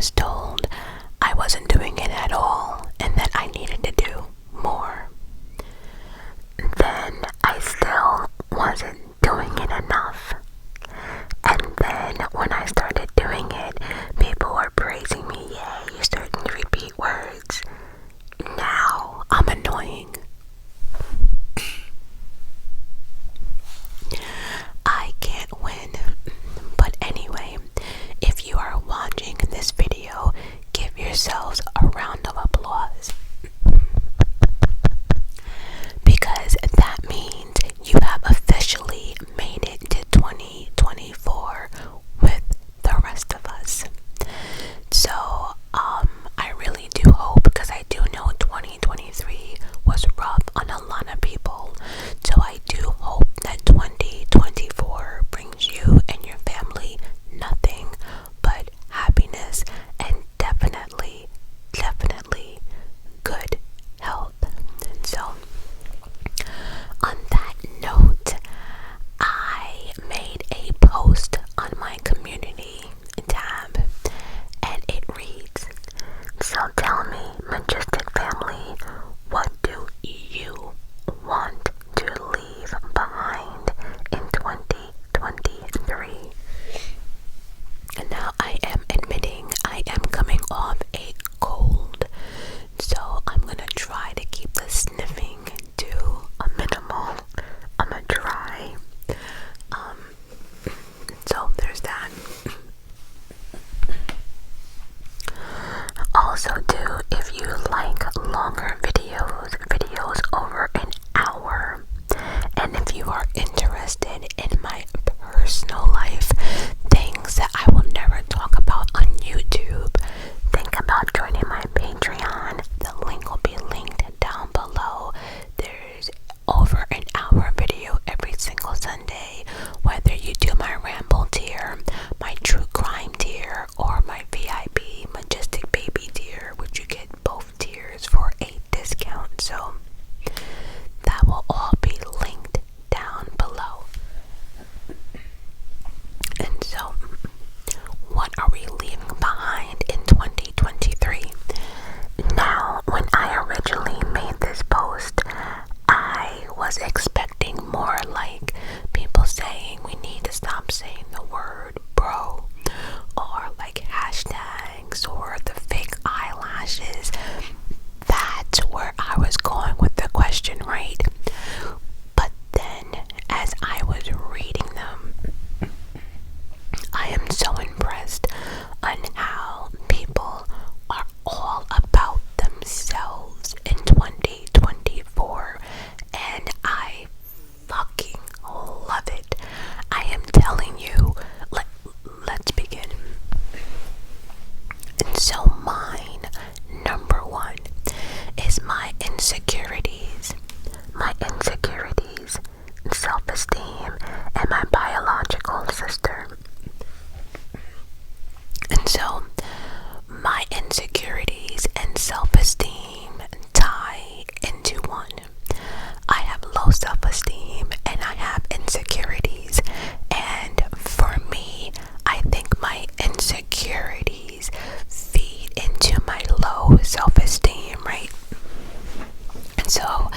was told I wasn't doing it at all and that I needed to do more. Then I still wasn't doing it enough. And then when I started doing it, people were praising me. Yay, you're starting to repeat words. Now I'm annoying. I can't win. But anyway, if you are watching this video, give yourselves a round of applause. Because that means you have officially made it to 2024 with the rest of us. So, I really do hope, because I do know 2023 was rough on a lot of people. So I do hope that 2024 brings you and your family nothing but happiness and definitely good health. And so, on that note, I made a post on my community tab, and it reads, "So tell me, Majestic family, what do you want to leave behind in 2023? And now I am admitting I am coming off a cold, so I'm gonna try to keep the sniffing to a minimal. I'm gonna try. So there's that. Also too, if you like longer videos over an hour, and if you are interested in my personal life, things that I will never talk about on YouTube, think about joining my Patreon. The link will be linked down below. There's over an hour video every single Sunday, whether you do my ramble tier, my true crime tier, or my VIP Majestic baby tier, which you get both tiers for a discount. So that will all be linked down below. And so, what are we leaving behind in 2023? Now, when I originally made this post, I was expecting more like people saying we need to stop saying the word bro, or like hashtags, or the fake eyelashes. That's where I was going with the question, right? But then, as I was reading them, I am so impressed on how people are all about themselves in 2024, and I fucking love it. I am telling you, let's begin. And so mine, number one, is my insecurities. My insecurities, self-esteem, and my biological sister. And so, my insecurities and self-esteem tie into one. I have low self-esteem and I have insecurities. And for me, I think my insecurities feed into my low self-esteem, right? And so,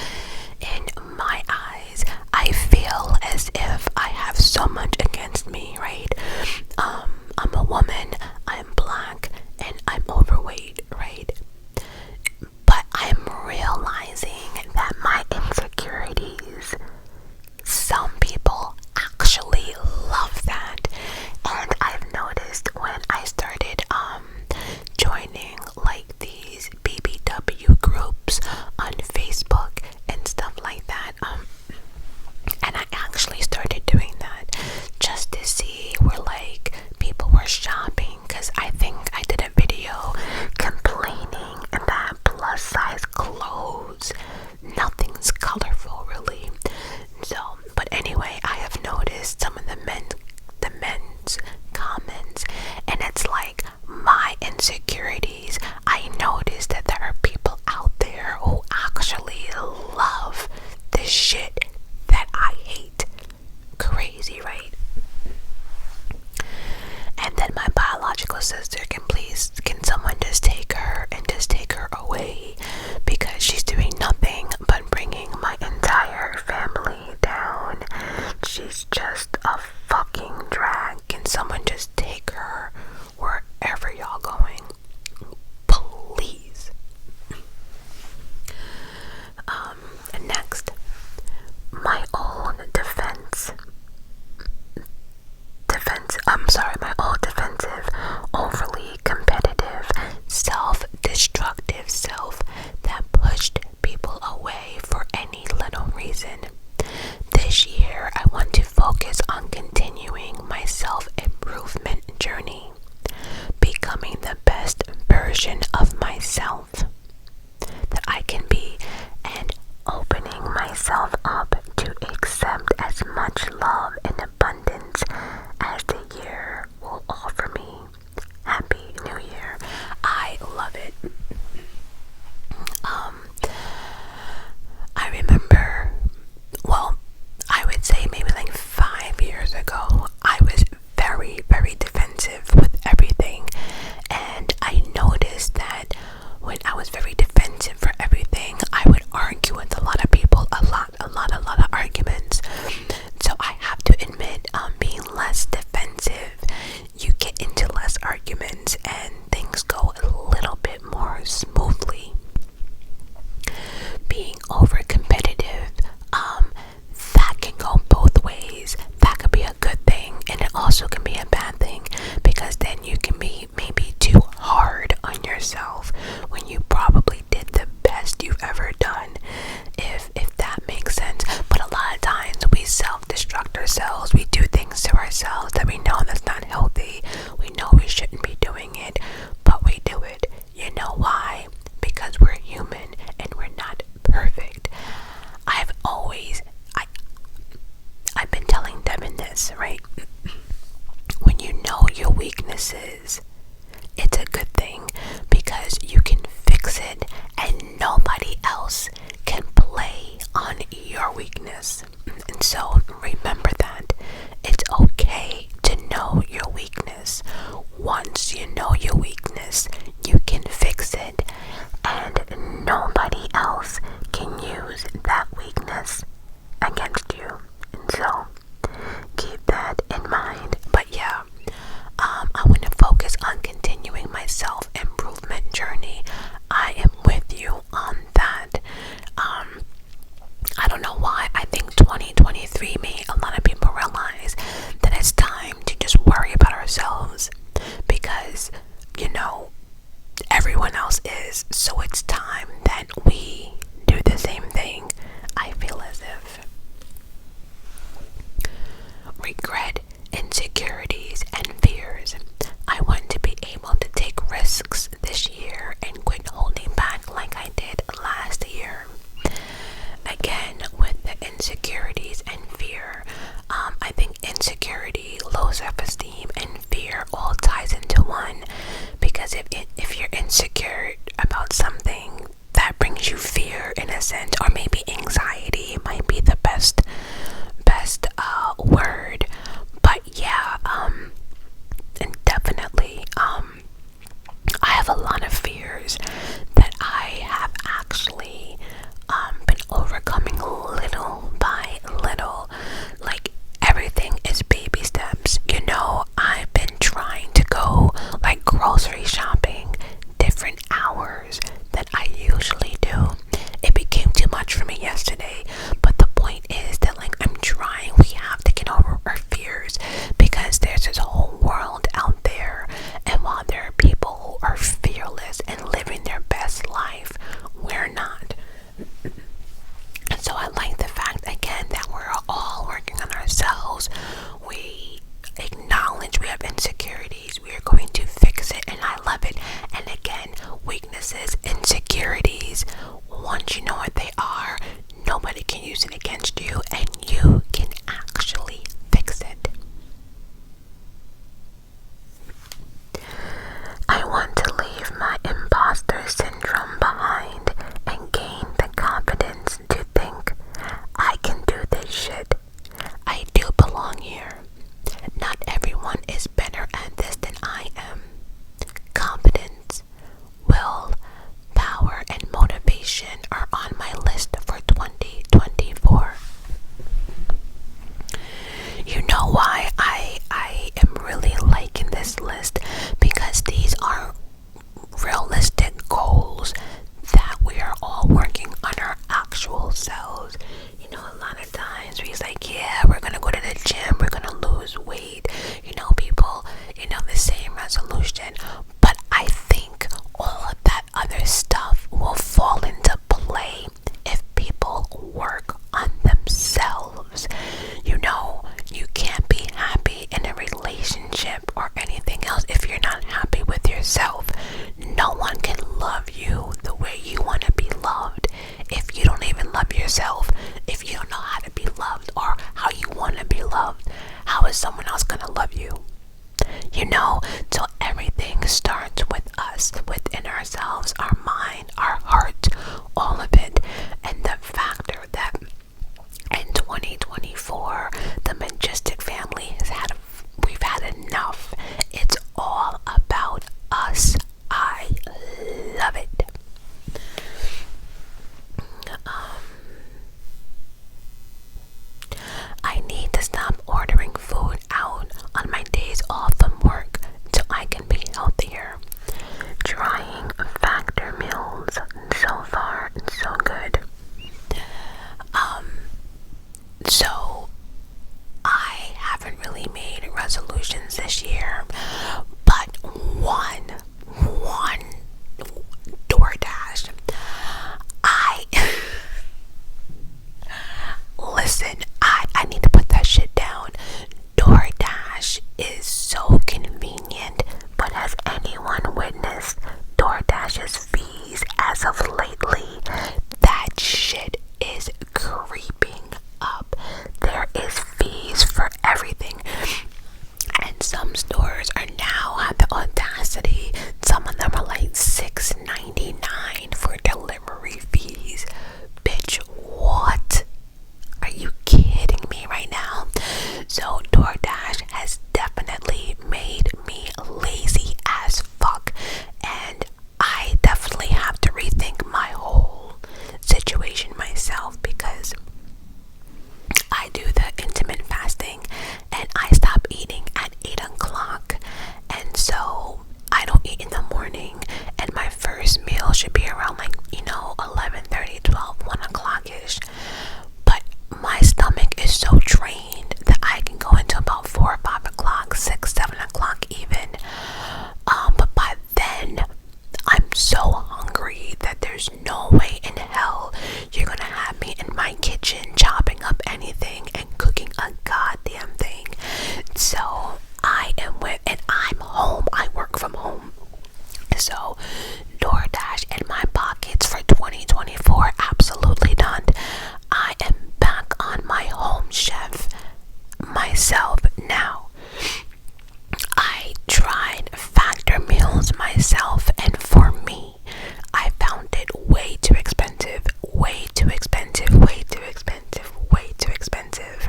in my eyes, I feel as if I have so much against me, right? I'm a woman, I'm black, and I'm overweight, right? But I'm realizing that my insecurities, some people actually love that. And I've noticed when I started joining like these BBW groups on Facebook and stuff like that, and I actually started doing that just to see where like people were shopping, because I think I did a video complaining that plus size clothes, nothing's colorful really. So, but anyway, I have noticed some of the men's comments, and it's like my insecurities. I noticed that there are people out there who actually love the shit that I hate. Crazy, right? And then my biological sister, can someone just take her and just take her away, because she's doing nothing but bringing my entire family down. She's just a fucking drag. Can someone just take her wherever y'all going? Please. Next, my old defensive, overly competitive, self-destructive self that pushed people away for any little reason. This year, I want to focus on continuing my self-improvement journey, becoming the best version of myself that I can be, and opening myself up to accept as much love and abundance as the year will offer me. Happy New Year. I love it. I remember, well, I would say maybe like 5 years ago, I was very, very defensive with everything. And I noticed that when I was very defensive for everything, I would argue with a lot of people, a lot of arguments. So I have to admit, being less defensive, you get into less arguments and things go a little bit more smoothly. Being over competitive, that can go both ways. That could be a good thing, and it also can be a bad thing, because then you can be maybe too hard on yourself when you probably did the best you've ever done, if that makes sense. But a lot of times we self-destruct ourselves. We do things to ourselves that we know that's not healthy. We know we shouldn't be doing it, but we do it. You know why? Because we're human and we're not perfect. I've been telling Devin this, right? When you know your weaknesses, it's a good thing, because you can fix it and nobody else can play on your weakness. And so remember that it's okay to know your weakness. Once you know your weakness, you can fix it, and nobody else can use that weakness against you. And so keep that in mind. But yeah, I want to focus on continuing my self-improvement journey. I am with you on that. I don't know why. I think 2023 made a lot of people realize that it's time to just worry about ourselves, because, you know, everyone else is. So it's time that we do the same thing. I feel as if regret, insecurities, and fears. I want to be able to take risks this year and quit holding back like I did last year. Again, with the insecurities and fear, I think insecurity, low self-esteem, and fear all ties into one, because if you're insecure about something, that brings you fear in a sense, or maybe anxiety might be the best word. But yeah, and definitely, I have a lot of fears that I have actually been overcoming little by little. Like, everything is baby steps. You know, I've been trying to go like grocery shopping different hours than I usually do. It became too much for me yesterday, but the point is that, like, I'm trying. We have to get over our fears, because there's this whole world out there, and while there are people who are fearless and living their best life, we're not. And so I like the fact, again, that we're all working on ourselves. We acknowledge we have insecurities. We are going to fix it, and I love it. And again, weaknesses, insecurities, once you know what they are, nobody can use it against you, and you can actually fix it. I want to leave my imposter syndrome behind and gain the confidence to think, I can do this shit. I do belong here. Not everyone is better at this than I am. is someone else gonna love you? You know, so everything starts with us, within ourselves, our mind, our heart, all of it. And the factor that in 2024, the Majestic family we've had enough. It's all about us. I love it. I need to stop ordering food out on my days off from work so I can be healthier. Trying factor meals. So far, so good. So I haven't really made resolutions this year, but one DoorDash. Listen, I need to put that shit down. DoorDash is so convenient, but has anyone witnessed DoorDash's fees as of lately? That shit is creeping up. There is fees for everything. And some stores are now have the audacity. Some of them are like $6.99 for delivery fees. Bitch, what? Are you kidding me right now? So DoorDash has definitely made me lazy as fuck, and I definitely have to rethink my whole situation myself, because I do the intermittent fasting and I stop eating at 8 o'clock, and so I don't eat in the morning, and my first meal should be around 11:30, 12, 1 o'clock ish. But my stomach is so drained that I can go into about 4 or 5 o'clock, 6, 7 o'clock even. But by then I'm so hungry that there's no way in hell you're gonna have me in my kitchen chopping up anything and cooking a goddamn thing. So and I'm home. I work from home. So DoorDash in my pockets for 2024, absolutely done. I am back on my home chef myself now. I tried factor meals myself, and for me, I found it way too expensive, way too expensive, way too expensive, way too expensive.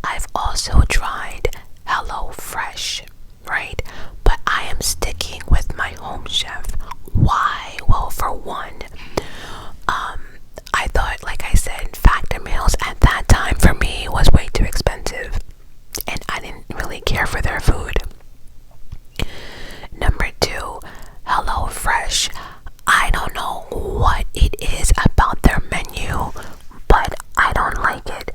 I've also tried HelloFresh, right? But I am sticking with my home chef. Why? Well, for one, I thought, like I said, factor meals at that time for me was way too expensive, and I didn't really care for their food. Number two, HelloFresh. I don't know what it is about their menu, but I don't like it.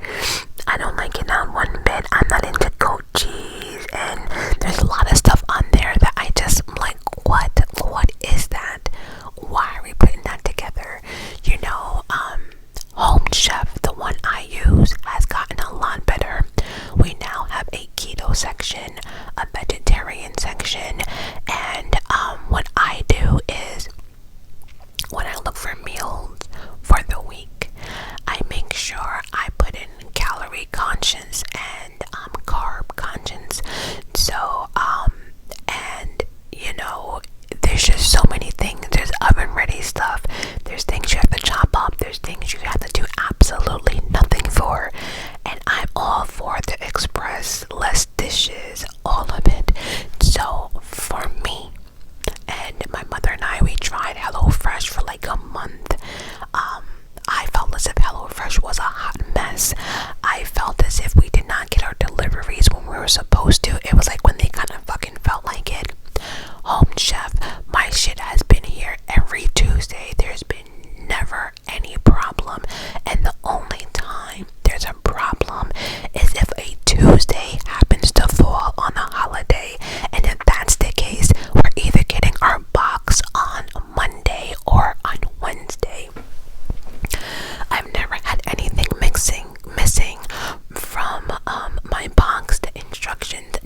I don't like it not one bit. I'm not into goat cheese, and there's a lot of stuff on there that I just like, what is that? Why are we putting that together? Home Chef, the one I use, has gotten a lot better. We now have a keto section, a vegetarian section, and what I do is, when I look for meals for the week, I make sure I put in calorie conscious and carb conscious. So there's just so many things. There's oven ready stuff, there's things you have to chop up, there's things you have to do absolutely nothing for, and I'm all for the express, less dishes, all of it. So for me and my mother and I, we tried HelloFresh for like a month. I felt as if HelloFresh was a hot mess. I felt as if we did not get our deliveries when we were supposed to. It was like when they kind of fucking felt like it. Home Chef, my shit has been here every Tuesday. There's been never any problem, and the only time there's a problem is if a Tuesday happens to fall on a holiday, and if that's the case, we're either getting our box on Monday or on Wednesday. I've never had anything missing from my box. The instructions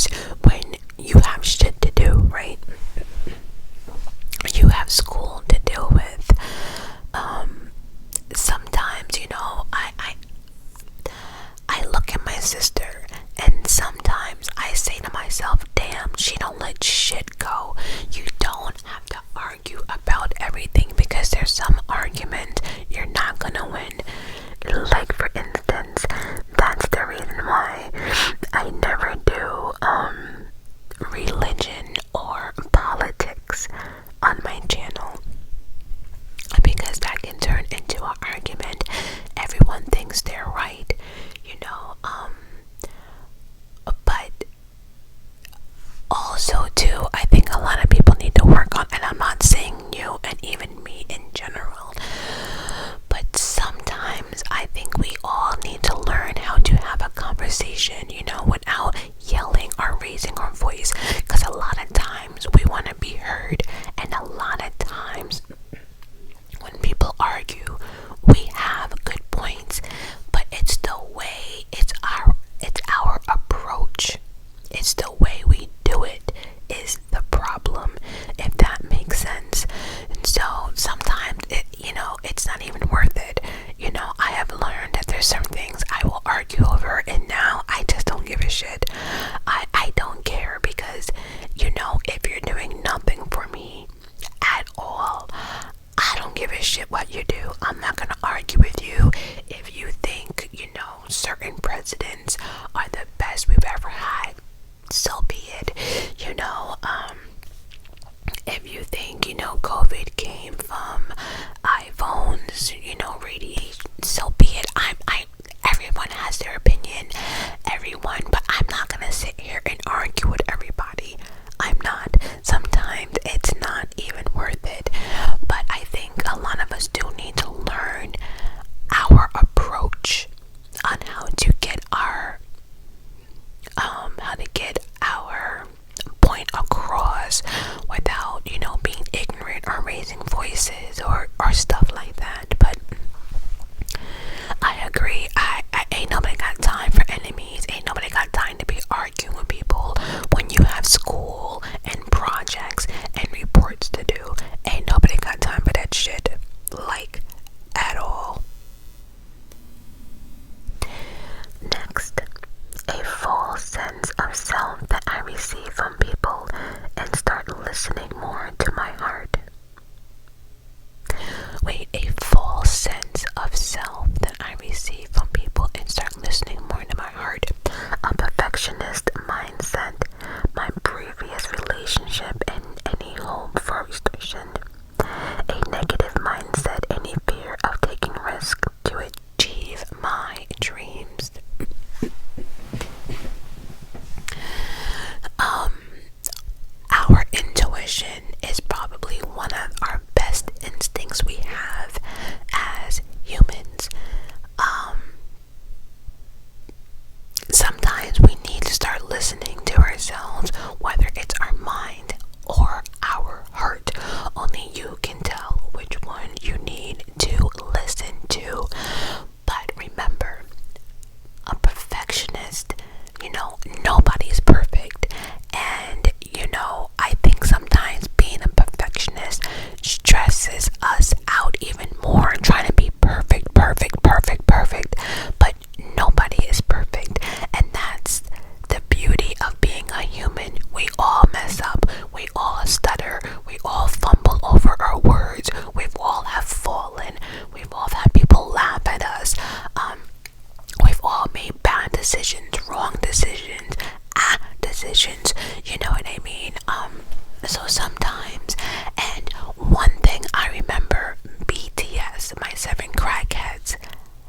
course, when you have shit to do, right? You have school to deal with. Sometimes, I look at my sister, and sometimes I say to myself, damn, she don't let shit go. You don't have to argue about everything, because there's some argument you're not gonna win. Like, for instance, that's the reason why I never do religion or politics on my channel, because that can turn into an argument. Everyone thinks they're right, but also too, I think a lot of people need to work on, and I'm not saying you and even me in general, but sometimes I think we all need to learn how to have a conversation, without yelling or raising our voice, because a lot of times we want to be heard, and a lot of times when people argue, we have good points, but it's the way, it's our approach, it's the way we do it is the problem, if that makes sense. And so sometimes it's not even worth it. I have learned that there's some things I will argue over, and now I just don't give a shit. I don't care, because if you're doing nothing for me at all, I don't give a shit what you do. I'm not gonna argue with you. If you think, certain presidents are the best we've ever had, so be it. If you think, COVID came from iPhones, radiation, so be it. Everyone has their opinion, but I'm not gonna sit here and argue with everybody. I'm not. Sometimes it's not even worth it. But I think a lot of us do need to learn our approach on how to get our point across without, being ignorant or raising voices or stuff like that. But I agree. I ain't nobody got time for enemies. Ain't nobody got time to be arguing with people when you have school and projects and reports to do. Ain't nobody got time for that shit, like, at all. Next, a false sense of self that I receive from people and start listening more to my heart. Wait, a false sense of self that I receive from people and start listening more to my heart. A perfectionist mindset, my previous relationship and any hope for restriction. A negative mindset, any fear of taking risk to achieve my dreams. Our intuition is probably one of our best instincts we have as humans. Sometimes we need to start listening to ourselves, whether it's our mind or our heart. Only you can tell which one you need to listen to. But remember, a perfectionist, nobody's perfect. And, I think sometimes being a perfectionist stresses us out even more, trying to be perfect. But nobody is perfect. And that's the beauty of being a human. We all mess up. We all stutter. We all fumble over our words. We've all have fallen. We've all had people laugh at us. We've all made bad decisions, wrong decisions, you know what I mean? So sometimes, and one thing I remember, BTS, my 7 crackheads,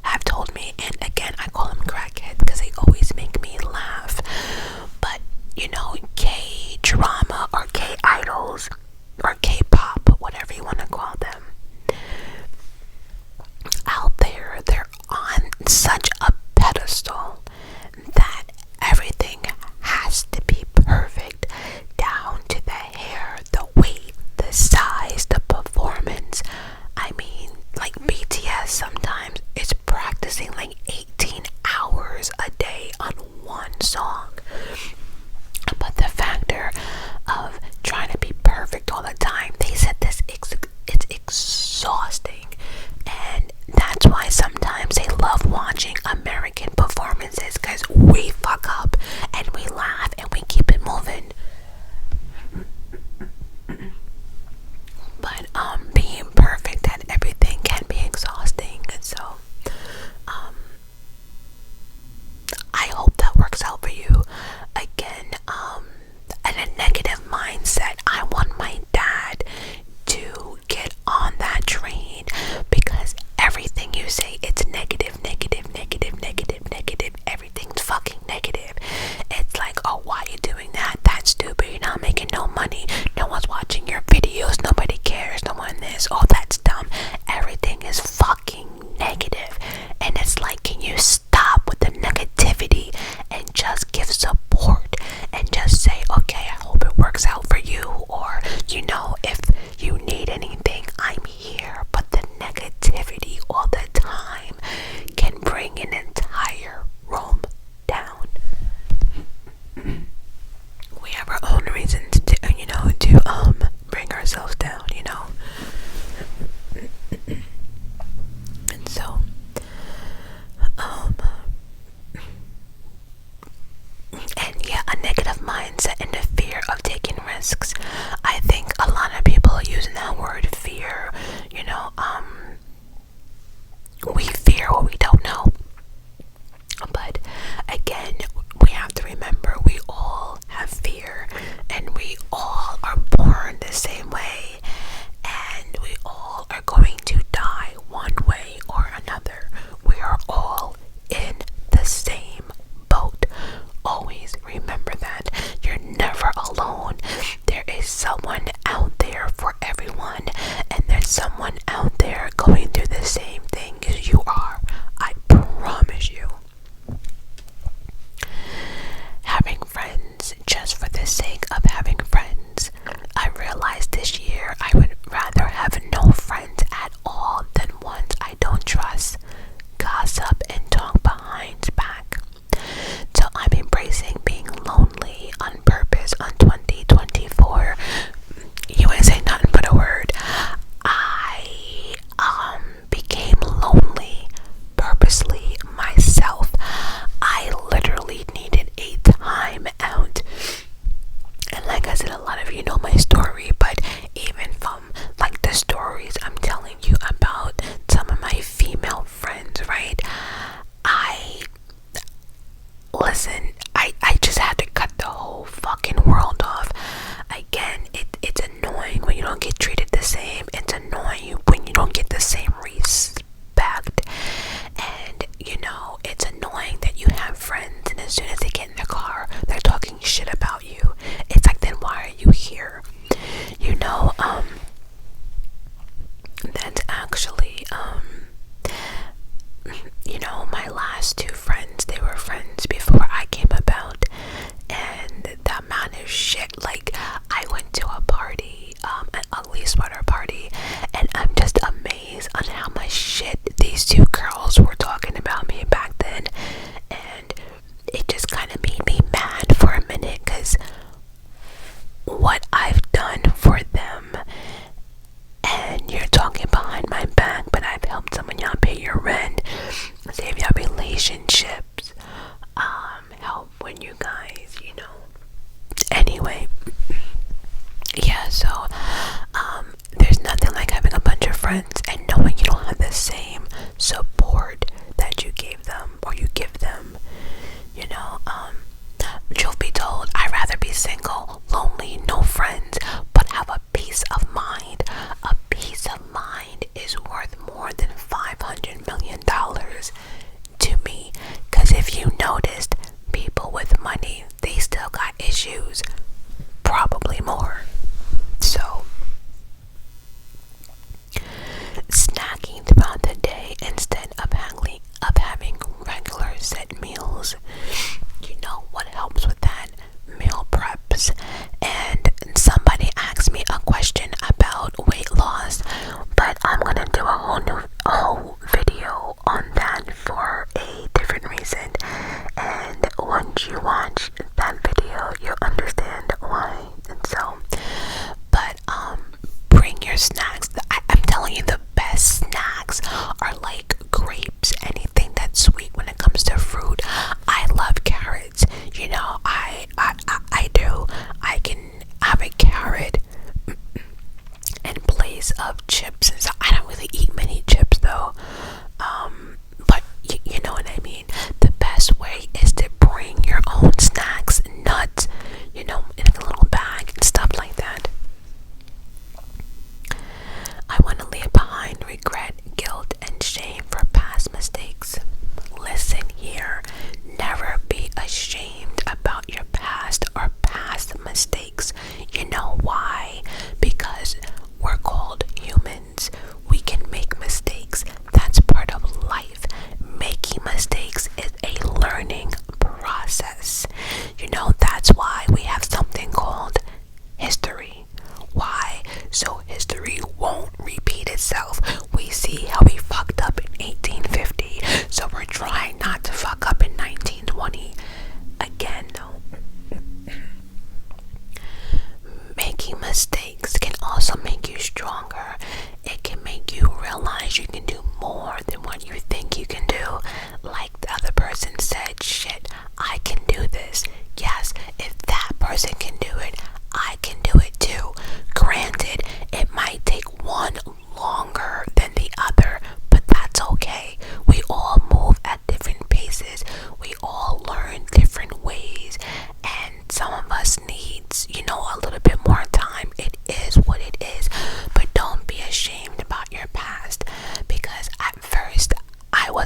have told me, and again, I call them crackheads because they always make me laugh, but, K-drama or K-idols or K-pop, whatever you want to call them, out there, they're on such a pedestal that everything has to be perfect, down to the hair, the weight, the size, the performance. I mean, like BTS sometimes is practicing like 18 hours a day on one song.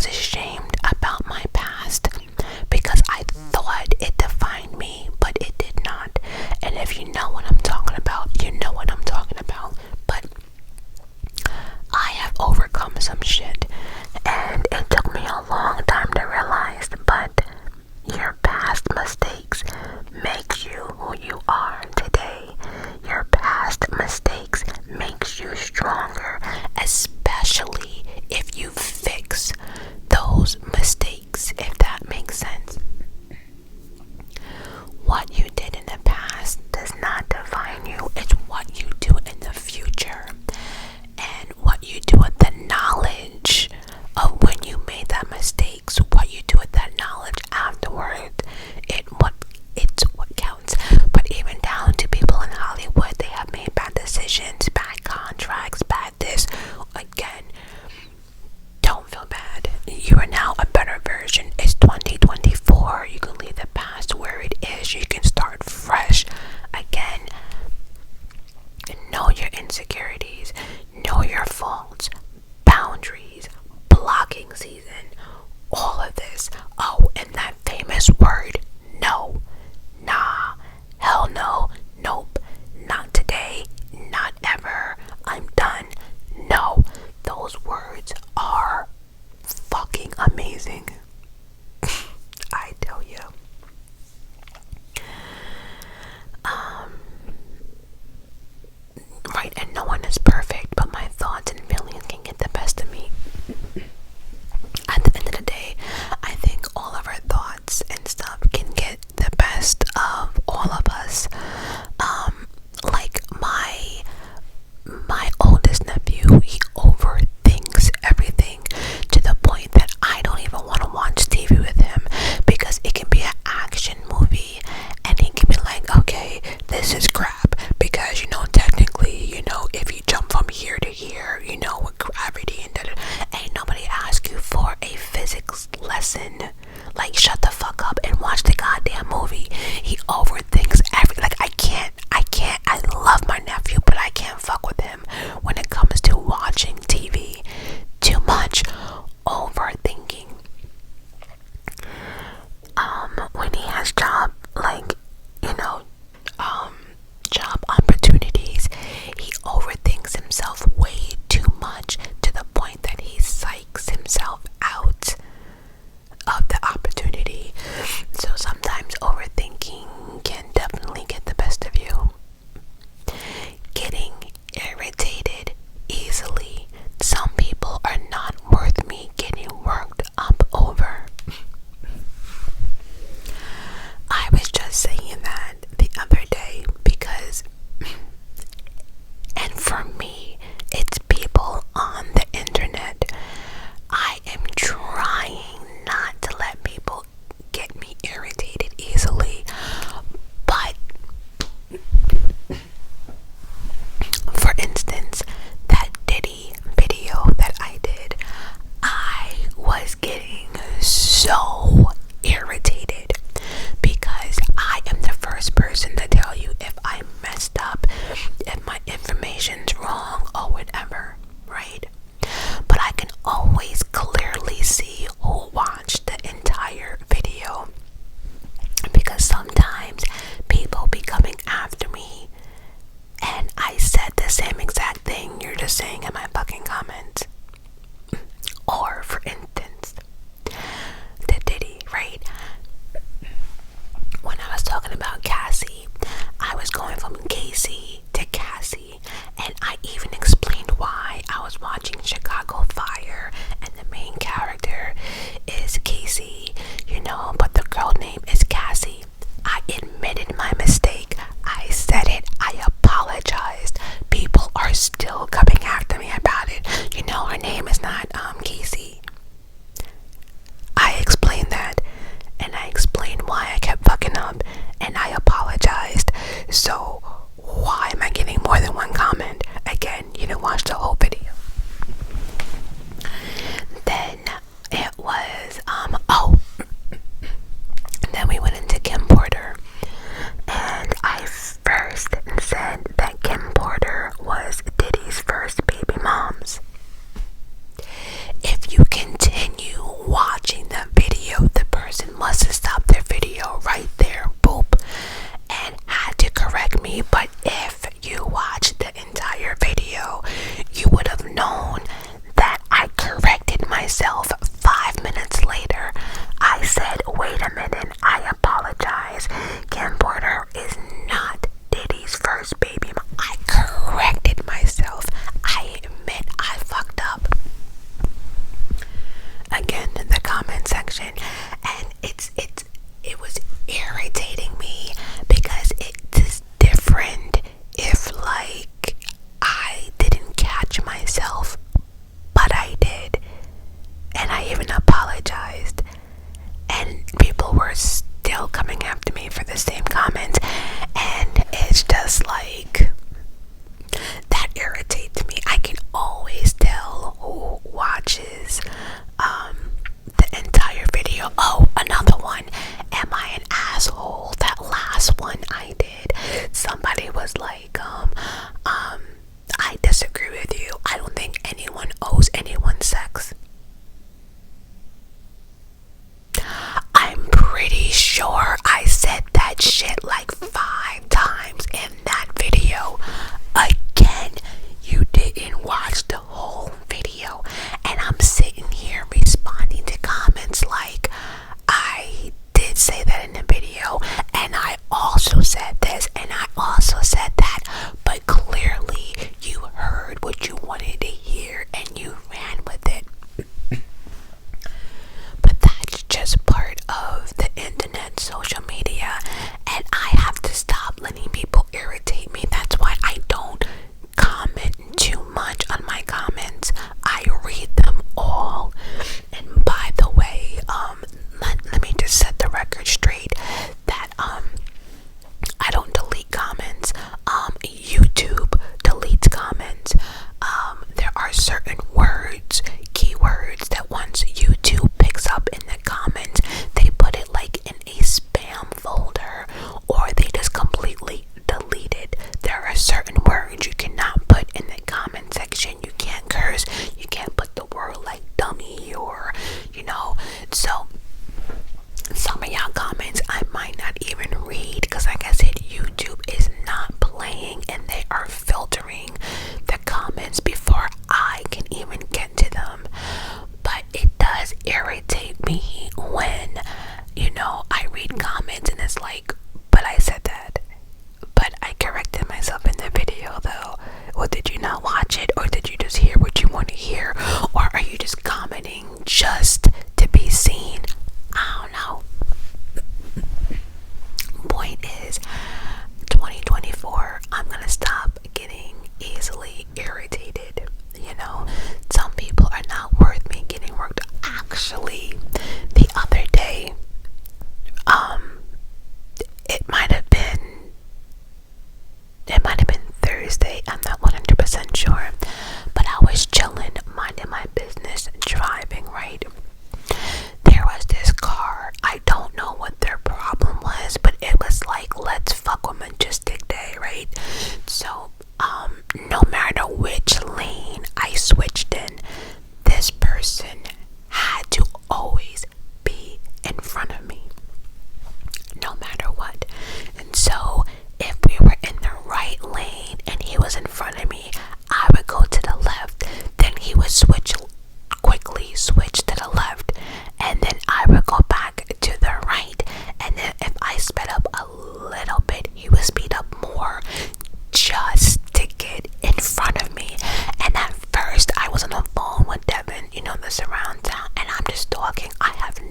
was ashamed about my past because I thought it defined me, but it did not. And if you know what I'm talking about, you know what I'm talking about. But I have overcome some shit, and it took me a long time to realize, but your past mistakes makes you who you are today. Your past mistakes makes you stronger, especially if you fix those mistakes, if that makes sense. What you did in the past does not define you. It's what you do in the future. And what you do with the knowledge of when you made that mistake, so what you do with that knowledge afterward, it's what counts. But even down to people in Hollywood, they have made bad decisions, bad contracts, bad this. Again, don't feel bad. You are now a better version. It's 2024. You can leave the past where it is. You can start fresh. Again, know your insecurities, know your faults, boundaries, blocking season, all of this. Oh, and that famous word, no. Nah, hell no, nope, not today, not ever, I'm done. No, those words are fucking amazing. I tell you. Right, and no one is perfect, but my thoughts and feelings can get the best of me. At the end of the day, I think all of our thoughts and stuff can get the best of all of us. Like my oldest nephew, he overthinks everything to the point that I don't even want to watch TV with him, because it can be an action movie and he can be like, okay, this is crap, because technically, if you jump from here to here, with gravity and ain't nobody ask you for a physics lesson. Like, shut the fuck up and watch the goddamn movie. He overthinks everything. Like, I love my nephew, but I can't fuck with him when it comes to watching TV. Too much overthinking. When he has job opportunities, he overthinks himself way too much to the point that he psychs himself out of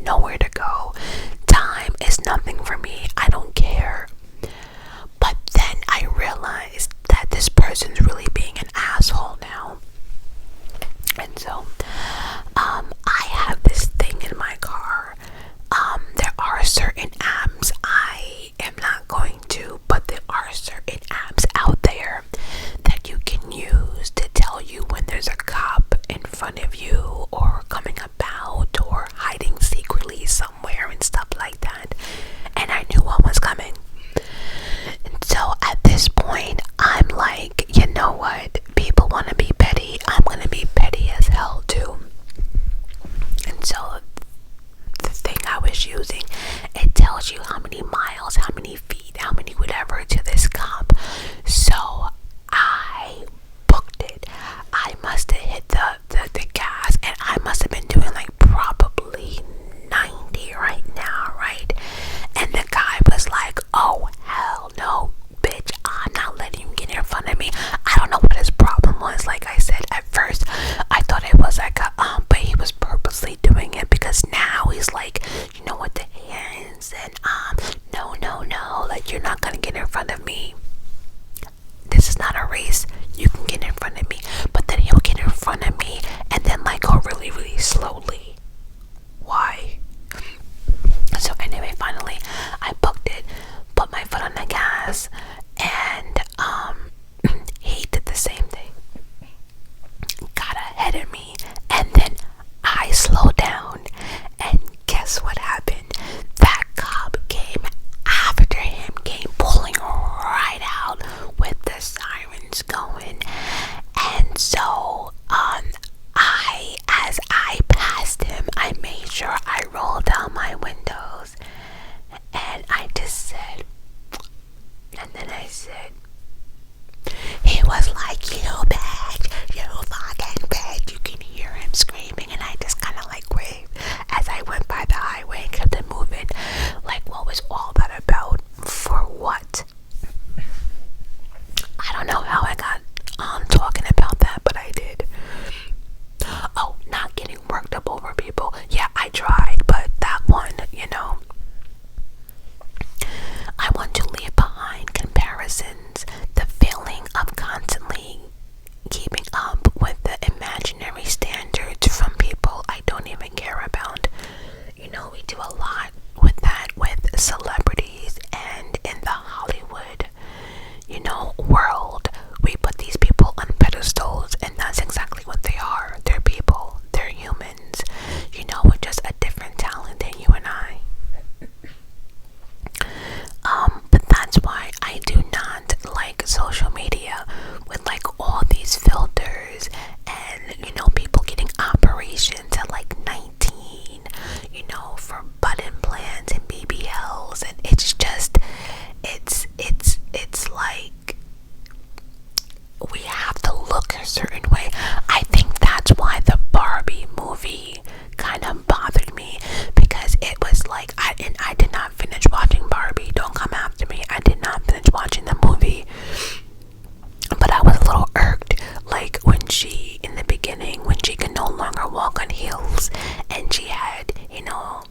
nowhere to go. Time is nothing for me. I don't care. But then I realized that this person's really being an asshole now. And so, I have this thing in my car. There are certain apps, I am not going to, but there are certain apps out there that you can use to tell you when there's a cop in front of you or coming about or hiding secretly somewhere and stuff like that. And I knew what was coming. And so at this point, I'm like, you know what? People want to be petty. I'm going to be petty as hell too. And so the thing I was using, it tells you how many miles, how many feet, how many whatever to this cop. So I booked it. I must have hit the gas, and I must have been doing like probably 90 right now, right? And the guy was like, oh hell no, bitch, I'm not letting you get in front of me. I don't know what his problem was. Like I said, at first I thought it was like but he was purposely doing it because now he's like, you know what, the hands and no, like you're not gonna get in front of me. This is not a race. You can get in front of me. But then he'll get in front of me and then like go really, really slowly. Why? So anyway, finally I booked it, put my foot on the gas, and he did the same thing. Got ahead of me, and then I slowed down, and guess what happened? That cop came after him, came pulling right out with the sirens going. And so as I passed him, I made sure I rolled down my windows, and I just said, and then I said, he was like, you bitch, you fucking bitch. You can hear him screaming, and I just kind of like waved as I went by the highway and kept it moving. Like, what was all that about? For what? I don't know how I got on talking about that, but I did. Oh, not getting worked up over people. Yeah, I tried, but that one, you know, I want to leave behind comparisons, the feeling of constantly keeping up with the imaginary standards from people I don't even care about. You know, we do a lot with that with celebrities and in the Hollywood, you know, world. We put these people on pedestals, and that's exactly what they are. They're people. They're humans. You know, with just a different talent than you and I. But that's why I do not like social media with like all these filters and, you know, people getting operations at like 19, you know, for butt implants and BBLs, and it's just, it's like we have to look a certain way. I think that's why the Barbie movie kind of bothered me, because it was like I did not finish watching Barbie. Don't come after me. I did not finish watching the movie, but I was a little irked, like when she, in the beginning, when she could no longer walk on heels, and she had, you know,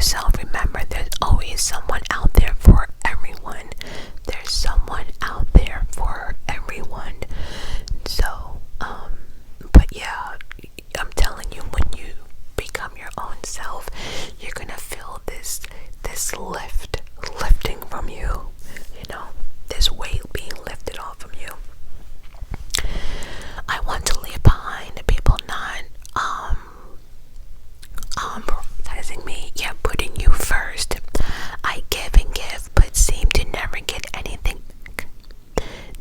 yourself, remember there's always someone out there for everyone. There's someone out there for everyone. So, but yeah, I'm telling you, when you become your own self, you're gonna feel this lifting from you, this weight being lifted off from you. I want to leave behind the people not prioritizing me, putting you first. I give and give, but seem to never get anything back.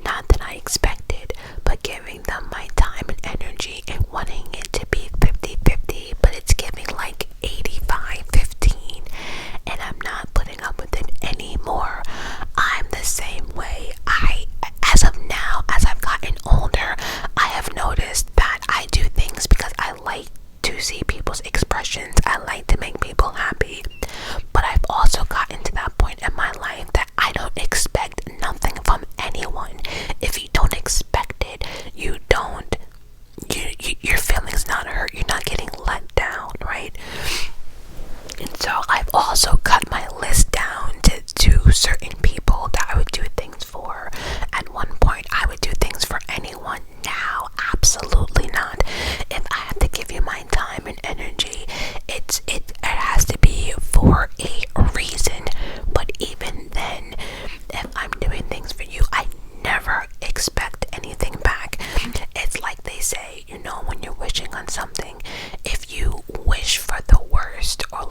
Not that I expected, but giving them my time and energy and wanting it to be 50-50, but it's giving like 85-15, and I'm not putting up with it anymore. I'm the same way. As of now, as I've gotten older, I have noticed that I do things because I like to see people's expressions. I like to make people happy. But I've also gotten to that point in my life that I don't expect nothing from anyone. If you don't expect it, you don't. Your feelings not hurt. You're not getting let down, right? And so I've also cut my list down to certain people that I would do things for. At one point, I would do things for anyone. Now, absolutely not. If I have to give you my time and energy, it has to be for a reason. But even then, if I'm doing things for you, I never expect anything back. It's like they say, when you're wishing on something, if you wish for the worst, or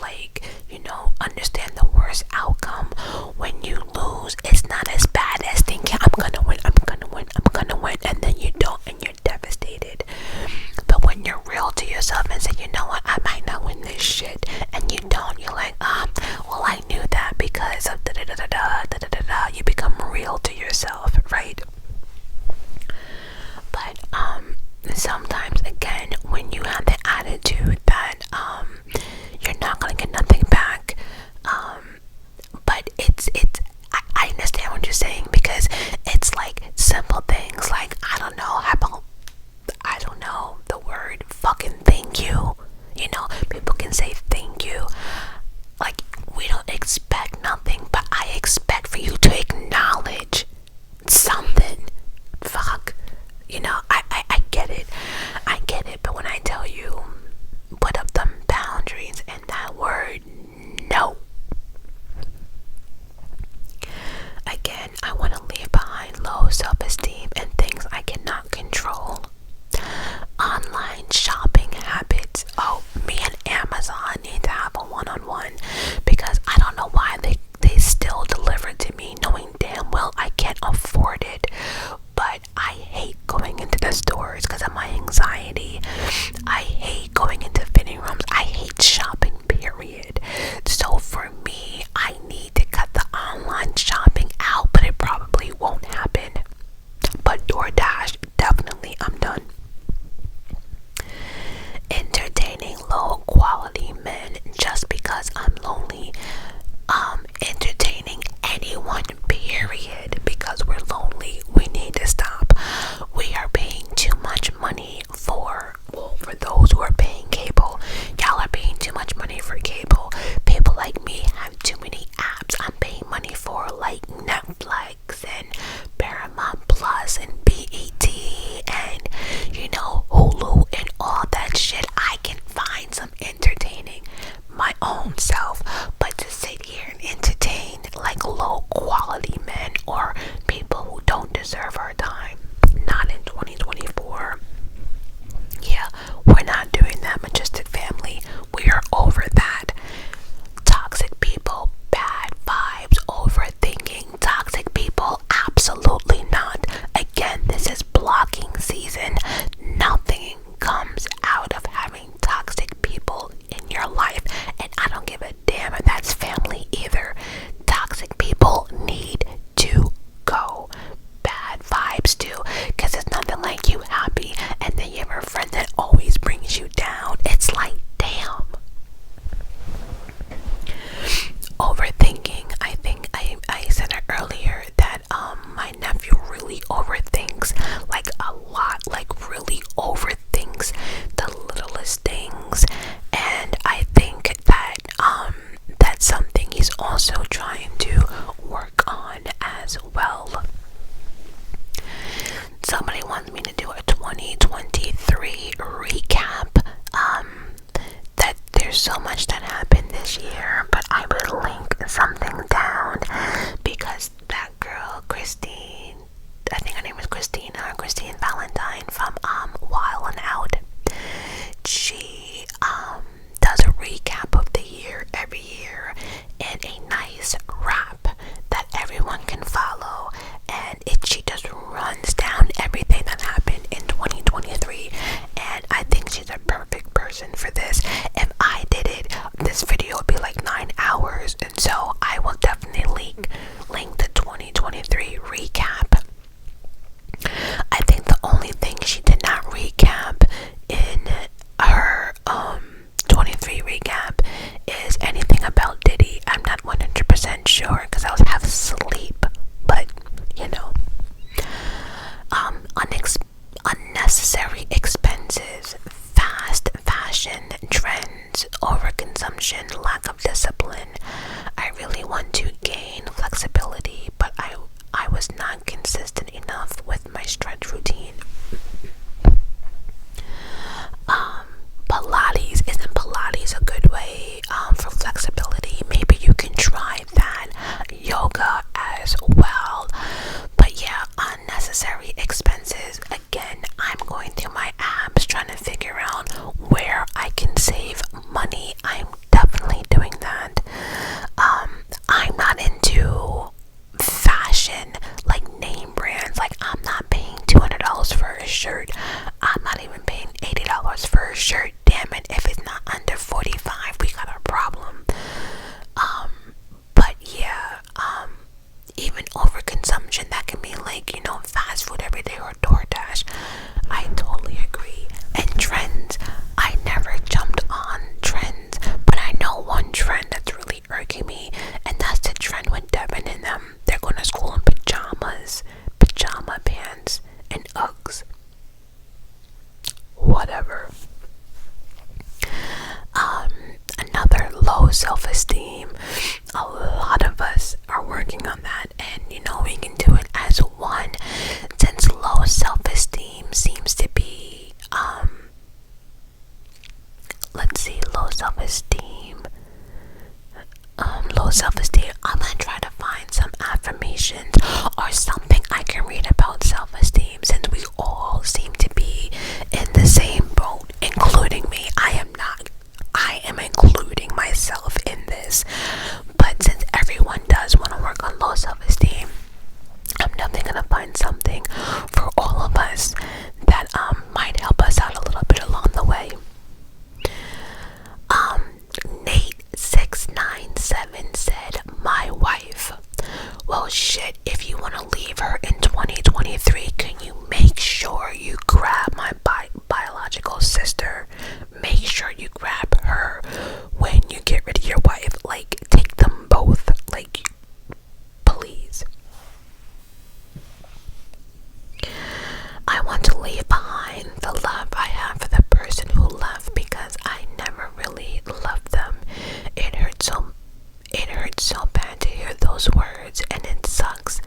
lack of discipline. I really want to gain flexibility, but I was not consistent enough with my stretch routine. Pilates a good way for flexibility? Maybe you can try that. Yoga as well. But yeah, unnecessary expenses. Again, I'm going through my apps trying to figure out where I can save money. I'm definitely doing that. I'm not into fashion, like name brands. Like, I'm not paying $200 for a shirt. I'm not even paying $80 for a shirt. Damn it, if it's not under 45, we got a problem. But yeah, even overconsumption, that can be like, fast food every day or DoorDash. I totally agree. And trends, I never jumped on trends, but I know one trend that's really irking me, and that's the trend with Devin and them. They're going to school in pajamas, pajama pants, and Uggs. Whatever. Another low self-esteem. A lot of us are working on that, and we can do it as one, since low self-esteem seems to be low self-esteem. I'm gonna try to find some affirmations or something I can read about self-esteem, since we all seem to be in the same boat, including me. I am including myself in this, but since everyone does want to work on low self-esteem, I'm definitely gonna find something for all of us that might help us out a little bit along the way. Nate697 said, my wife. Well, shit, if you want to leave her in 2023, can you make sure you grab my biological sister? Make sure you grab her when you get rid of your wife. Like, take them both. Like, please. I want to leave behind the love I have for the person who left, because I never really loved them. It hurts so bad to hear those words, and it sucks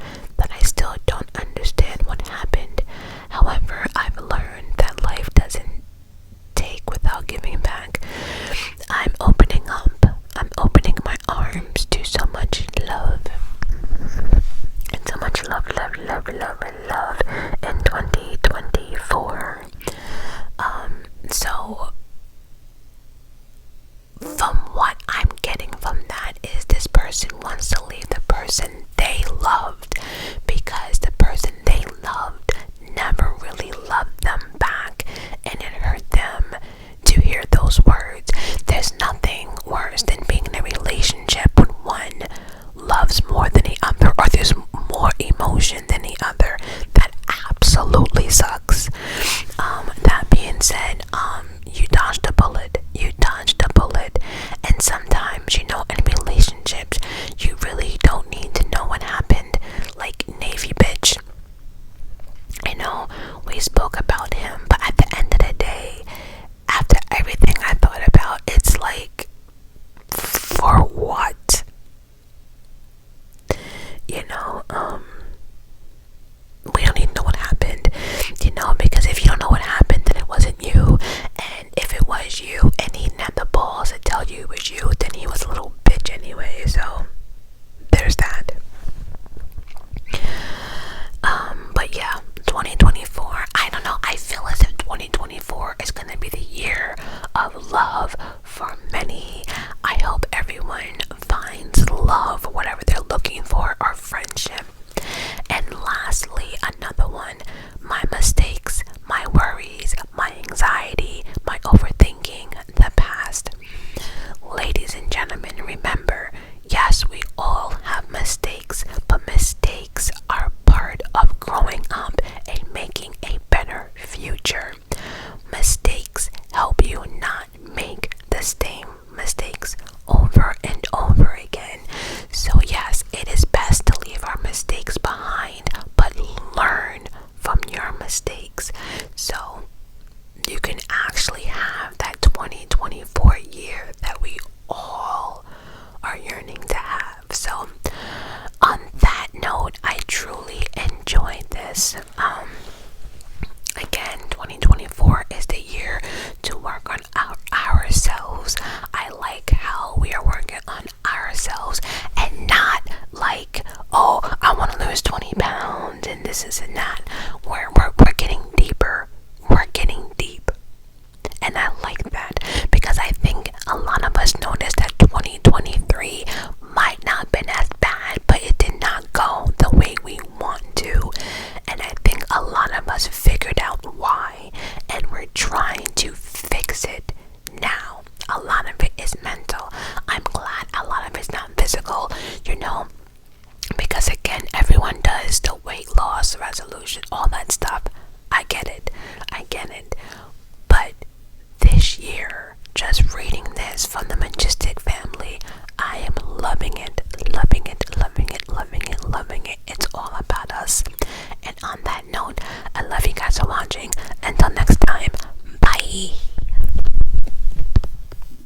delusion, all that stuff.